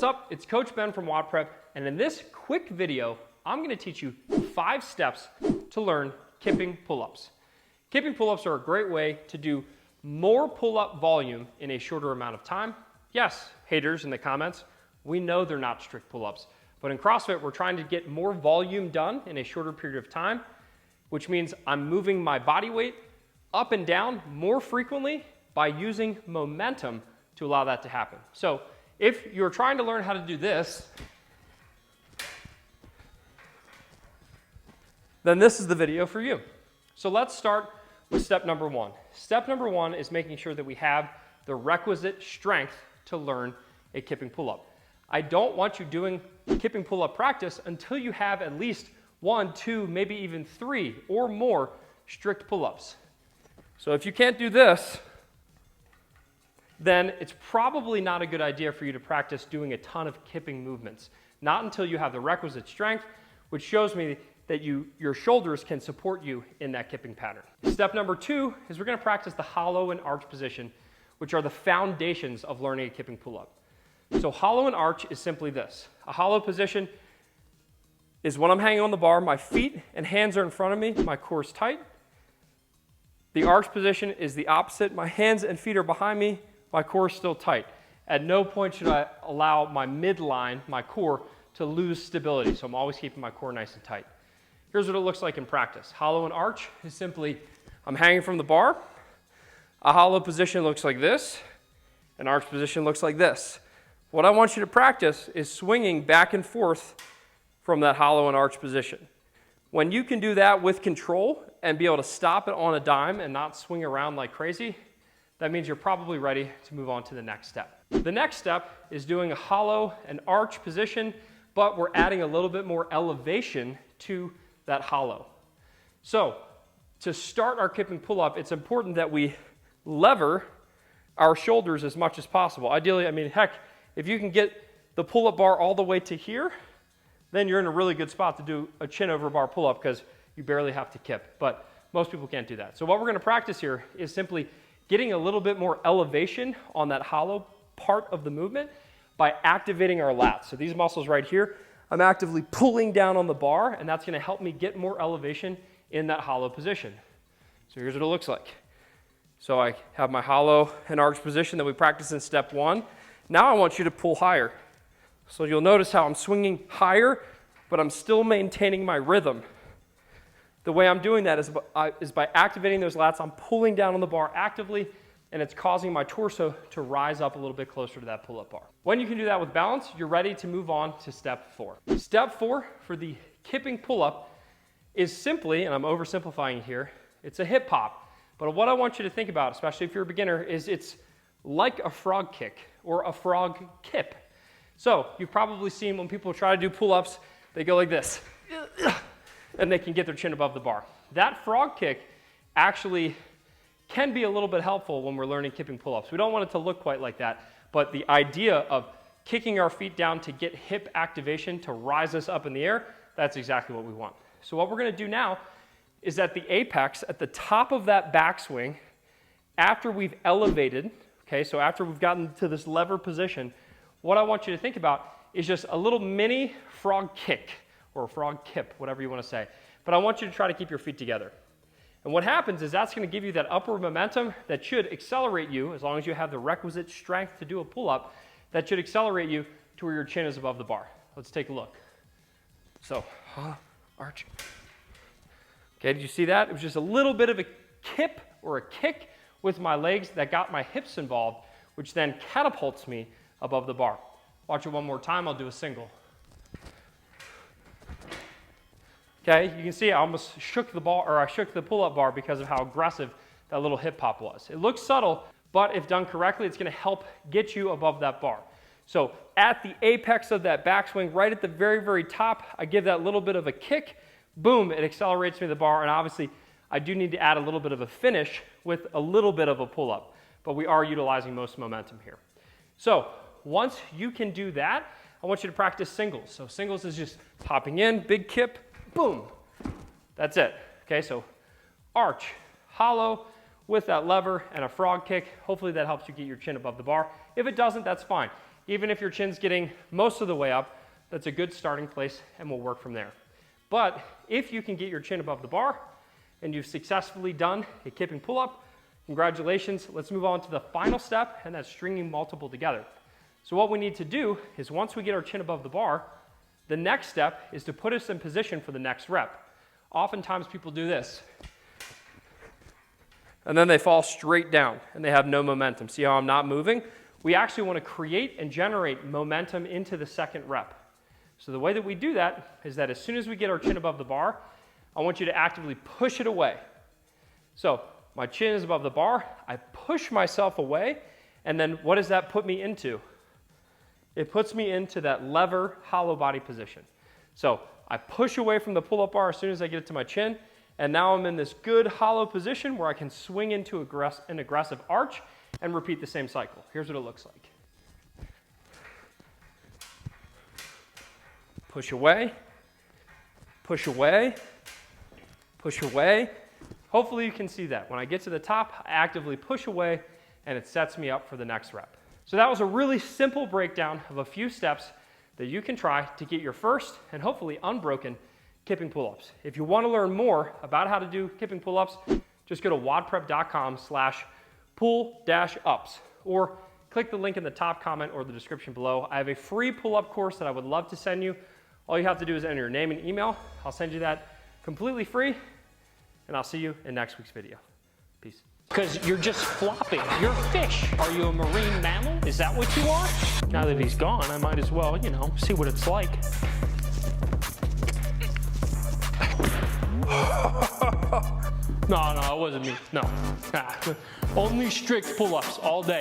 What's up? It's Coach Ben from WODprep, and in this quick video, I'm going to teach you 5 steps to learn kipping pull-ups. Kipping pull-ups are a great way to do more pull-up volume in a shorter amount of time. Yes, haters in the comments, we know they're not strict pull-ups, but in CrossFit, we're trying to get more volume done in a shorter period of time, which means I'm moving my body weight up and down more frequently by using momentum to allow that to happen. So if you're trying to learn how to do this, then this is the video for you. So let's start with step number 1. Step number 1 is making sure that we have the requisite strength to learn a kipping pull-up. I don't want you doing kipping pull-up practice until you have at least 1, 2, maybe even 3 or more strict pull-ups. So if you can't do this, then it's probably not a good idea for you to practice doing a ton of kipping movements. Not until you have the requisite strength, which shows me that your shoulders can support you in that kipping pattern. Step number 2 is we're going to practice the hollow and arch position, which are the foundations of learning a kipping pull-up. So hollow and arch is simply this. A hollow position is when I'm hanging on the bar, my feet and hands are in front of me, my core is tight. The arch position is the opposite. My hands and feet are behind me, my core is still tight. At no point should I allow my midline, my core, to lose stability. So I'm always keeping my core nice and tight. Here's what it looks like in practice. Hollow and arch is simply, I'm hanging from the bar. A hollow position looks like this. An arch position looks like this. What I want you to practice is swinging back and forth from that hollow and arch position. When you can do that with control and be able to stop it on a dime and not swing around like crazy, that means you're probably ready to move on to the next step. The next step is doing a hollow and arch position, but we're adding a little bit more elevation to that hollow. So to start our kipping pull-up, it's important that we lever our shoulders as much as possible. Ideally, I mean, heck, if you can get the pull-up bar all the way to here, then you're in a really good spot to do a chin over bar pull-up because you barely have to kip, but most people can't do that. So what we're going to practice here is simply getting a little bit more elevation on that hollow part of the movement by activating our lats. So these muscles right here, I'm actively pulling down on the bar, and that's going to help me get more elevation in that hollow position. So here's what it looks like. So I have my hollow and arch position that we practiced in step 1. Now I want you to pull higher. So you'll notice how I'm swinging higher, but I'm still maintaining my rhythm. The way I'm doing that is by activating those lats. I'm pulling down on the bar actively, and it's causing my torso to rise up a little bit closer to that pull-up bar. When you can do that with balance, you're ready to move on to step 4. Step 4 for the kipping pull-up is simply, and I'm oversimplifying here, it's a hip hop. But what I want you to think about, especially if you're a beginner, is it's like a frog kick or a frog kip. So you've probably seen when people try to do pull-ups, they go like this, and they can get their chin above the bar. That frog kick actually can be a little bit helpful when we're learning kipping pull-ups. We don't want it to look quite like that, but the idea of kicking our feet down to get hip activation to rise us up in the air, that's exactly what we want. So what we're going to do now is at the apex, at the top of that backswing, after we've elevated, okay, so after we've gotten to this lever position, what I want you to think about is just a little mini frog kick or a frog kip, whatever you want to say. But I want you to try to keep your feet together. And what happens is that's going to give you that upward momentum that should accelerate you, as long as you have the requisite strength to do a pull-up, that should accelerate you to where your chin is above the bar. Let's take a look. So, arch. Okay, did you see that? It was just a little bit of a kip or a kick with my legs that got my hips involved, which then catapults me above the bar. Watch it one more time, I'll do a single. Okay, you can see I almost shook the ball, or I shook the pull-up bar because of how aggressive that little hip hop was. It looks subtle, but if done correctly, it's going to help get you above that bar. So at the apex of that backswing, right at the very, very top, I give that little bit of a kick, boom, it accelerates me to the bar, and obviously I do need to add a little bit of a finish with a little bit of a pull-up, but we are utilizing most momentum here. So once you can do that, I want you to practice singles. So singles is just popping in, big kip, boom. That's it. Okay, so arch, hollow with that lever and a frog kick. Hopefully that helps you get your chin above the bar. If it doesn't, that's fine. Even if your chin's getting most of the way up, that's a good starting place and we'll work from there. But if you can get your chin above the bar and you've successfully done a kipping pull-up, congratulations. Let's move on to the final step, and that's stringing multiple together. So what we need to do is once we get our chin above the bar, the next step is to put us in position for the next rep. Oftentimes people do this, and then they fall straight down and they have no momentum. See how I'm not moving? We actually want to create and generate momentum into the second rep. So the way that we do that is that as soon as we get our chin above the bar, I want you to actively push it away. So my chin is above the bar, I push myself away, and then what does that put me into? It puts me into that lever hollow body position. So I push away from the pull-up bar as soon as I get it to my chin, and now I'm in this good hollow position where I can swing into an aggressive arch and repeat the same cycle. Here's what it looks like. Push away, push away, push away. Hopefully you can see that. When I get to the top, I actively push away and it sets me up for the next rep. So that was a really simple breakdown of a few steps that you can try to get your first and hopefully unbroken kipping pull-ups. If you want to learn more about how to do kipping pull-ups, just go to WODprep.com/pull-ups or click the link in the top comment or the description below. I have a free pull-up course that I would love to send you. All you have to do is enter your name and email. I'll send you that completely free, and I'll see you in next week's video. Peace. Because you're just flopping. You're a fish. Are you a marine mammal? Is that what you are? Now that he's gone, I might as well, you know, see what it's like. No, it wasn't me. No. Only strict pull-ups all day.